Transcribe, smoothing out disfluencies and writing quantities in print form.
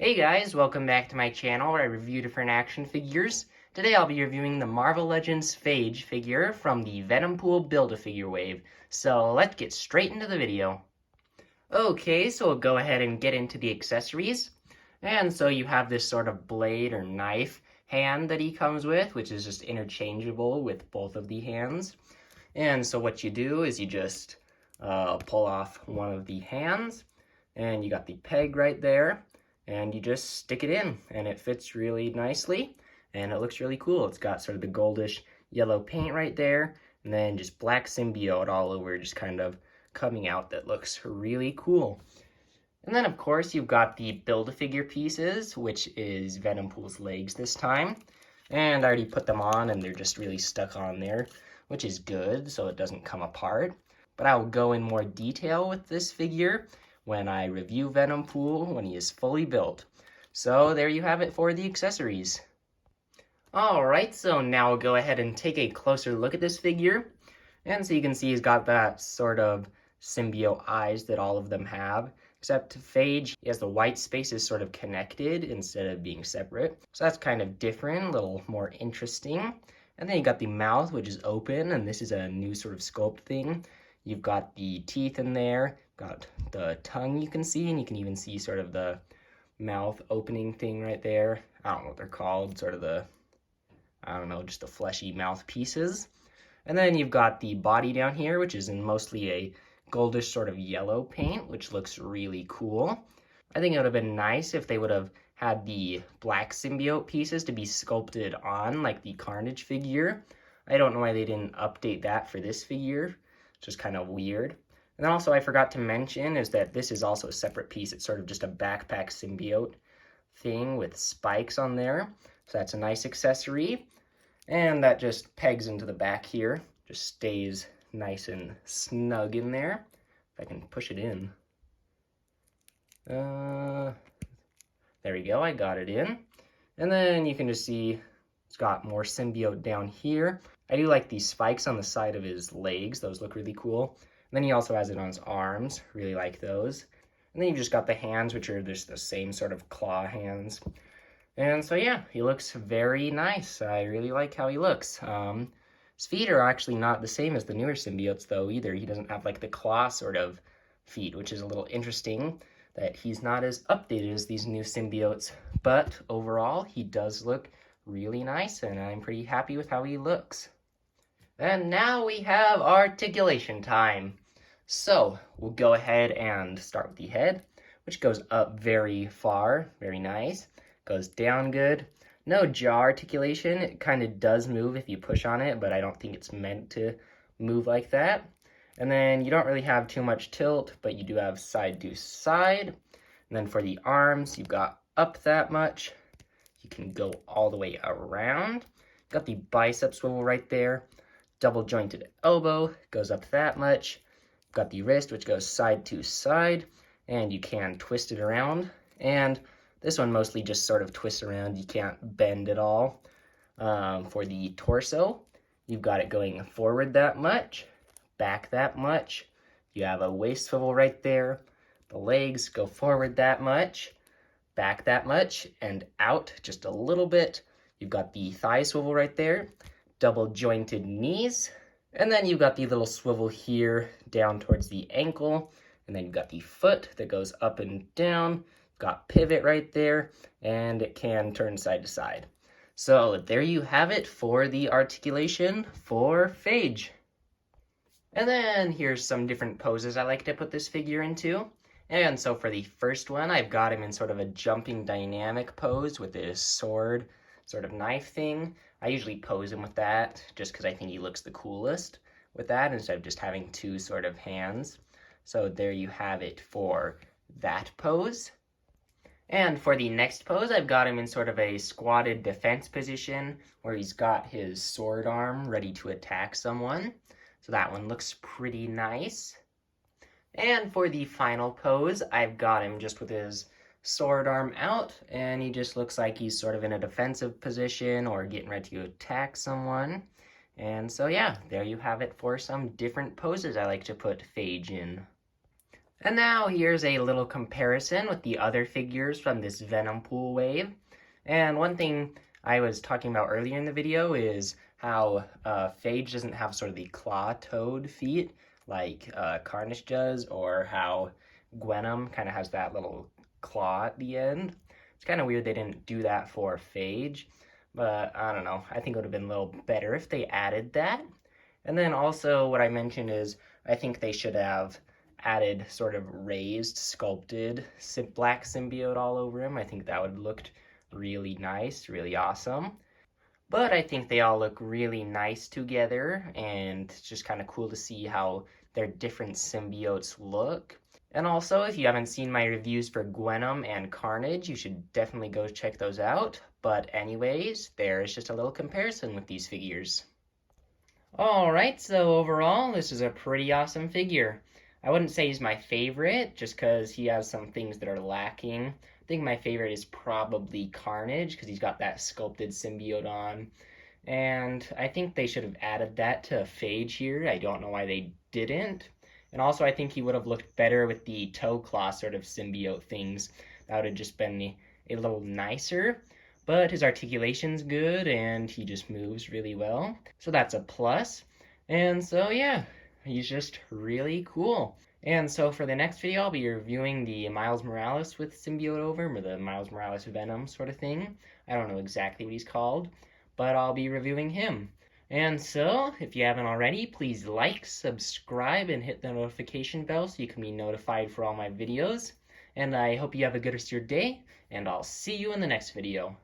Hey guys, welcome back to my channel where I review different action figures. Today I'll be reviewing the Marvel Legends Phage figure from the Venompool Build-A-Figure wave. So let's get straight into the video. Okay, so we'll go ahead and get into the accessories. And so you have this sort of blade or knife hand that he comes with, which is just interchangeable with both of the hands. And so what you do is you just pull off one of the hands, and you got the peg right there. And you just stick it in, and it fits really nicely, and it looks really cool. It's got sort of the goldish yellow paint right there, and then just black symbiote all over, just kind of coming out. That looks really cool. And then, of course, you've got the Build-A-Figure pieces, which is Venompool's legs this time. And I already put them on, and they're just really stuck on there, which is good, so it doesn't come apart. But I'll go in more detail with this figure when I review Venompool when he is fully built. So there you have it for the accessories. Alright, so now we'll go ahead and take a closer look at this figure. And so you can see he's got that sort of symbiote eyes that all of them have. Except Phage, he has the white spaces sort of connected instead of being separate. So that's kind of different, a little more interesting. And then you got the mouth, which is open, and this is a new sort of sculpt thing. You've got the teeth in there, got the tongue you can see, and you can even see sort of the mouth opening thing right there. I don't know what they're called, sort of the, I don't know, just the fleshy mouth pieces. And then you've got the body down here, which is in mostly a goldish sort of yellow paint, which looks really cool. I think it would have been nice if they would have had the black symbiote pieces to be sculpted on, like the Carnage figure. I don't know why they didn't update that for this figure. It's just kind of weird. And then also I forgot to mention is that this is also a separate piece. It's sort of just a backpack symbiote thing with spikes on there. So that's a nice accessory. And that just pegs into the back here. Just stays nice and snug in there. If I can push it in. There we go, I got it in. And then you can just see it's got more symbiote down here. I do like these spikes on the side of his legs. Those look really cool. And then he also has it on his arms. Really like those. And then you've just got the hands, which are just the same sort of claw hands. And so yeah, he looks very nice. I really like how he looks. His feet are actually not the same as the newer symbiotes though either. He doesn't have like the claw sort of feet, which is a little interesting that he's not as updated as these new symbiotes. But overall, he does look really nice, and I'm pretty happy with how he looks. And now we have articulation time. So we'll go ahead and start with the head, which goes up very far, very nice. Goes down good. No jaw articulation. It kind of does move if you push on it, but I don't think it's meant to move like that. And then you don't really have too much tilt, but you do have side to side. And then for the arms, you've got up that much. You can go all the way around. Got the bicep swivel right there. Double jointed elbow goes up that much. Got the wrist, which goes side to side, and you can twist it around. And this one mostly just sort of twists around. You can't bend at all. For the torso, you've got it going forward that much, back that much. You have a waist swivel right there. The legs go forward that much, back that much, and out just a little bit. You've got the thigh swivel right there. Double jointed knees, and then you've got the little swivel here down towards the ankle, and then you've got the foot that goes up and down, got pivot right there, and it can turn side to side. So there you have it for the articulation for Phage. And then here's some different poses I like to put this figure into. And so for the first one, I've got him in sort of a jumping dynamic pose with this sword sort of knife thing. I usually pose him with that just because I think he looks the coolest with that instead of just having two sort of hands. So there you have it for that pose. And for the next pose, I've got him in sort of a squatted defense position where he's got his sword arm ready to attack someone. So that one looks pretty nice. And for the final pose, I've got him just with his sword arm out, and he just looks like he's sort of in a defensive position or getting ready to attack someone. And so yeah, there you have it for some different poses I like to put Phage in. And now here's a little comparison with the other figures from this Venompool wave. And one thing I was talking about earlier in the video is how Phage doesn't have sort of the claw-toed feet like Carnage does, or how Gwenom kind of has that little claw at the end. It's kind of weird they didn't do that for Phage, but I don't know. I think it would have been a little better if they added that. And then also what I mentioned is I think they should have added sort of raised, sculpted black symbiote all over him. I think that would have looked really nice, really awesome. But I think they all look really nice together, and it's just kind of cool to see how their different symbiotes look. And also, if you haven't seen my reviews for Gwenom and Carnage, you should definitely go check those out. But anyways, there's just a little comparison with these figures. Alright, so overall, this is a pretty awesome figure. I wouldn't say he's my favorite, just because he has some things that are lacking. I think my favorite is probably Carnage, because he's got that sculpted symbiote on. And I think they should have added that to Phage here. I don't know why they didn't. And also, I think he would have looked better with the toe claw sort of symbiote things. That would have just been a little nicer. But his articulation's good, and he just moves really well. So that's a plus. And so, yeah, he's just really cool. And so for the next video, I'll be reviewing the Miles Morales with symbiote over him, or the Miles Morales Venom sort of thing. I don't know exactly what he's called, but I'll be reviewing him. And so, if you haven't already, please like, subscribe, and hit the notification bell so you can be notified for all my videos. And I hope you have a good rest of your day, and I'll see you in the next video.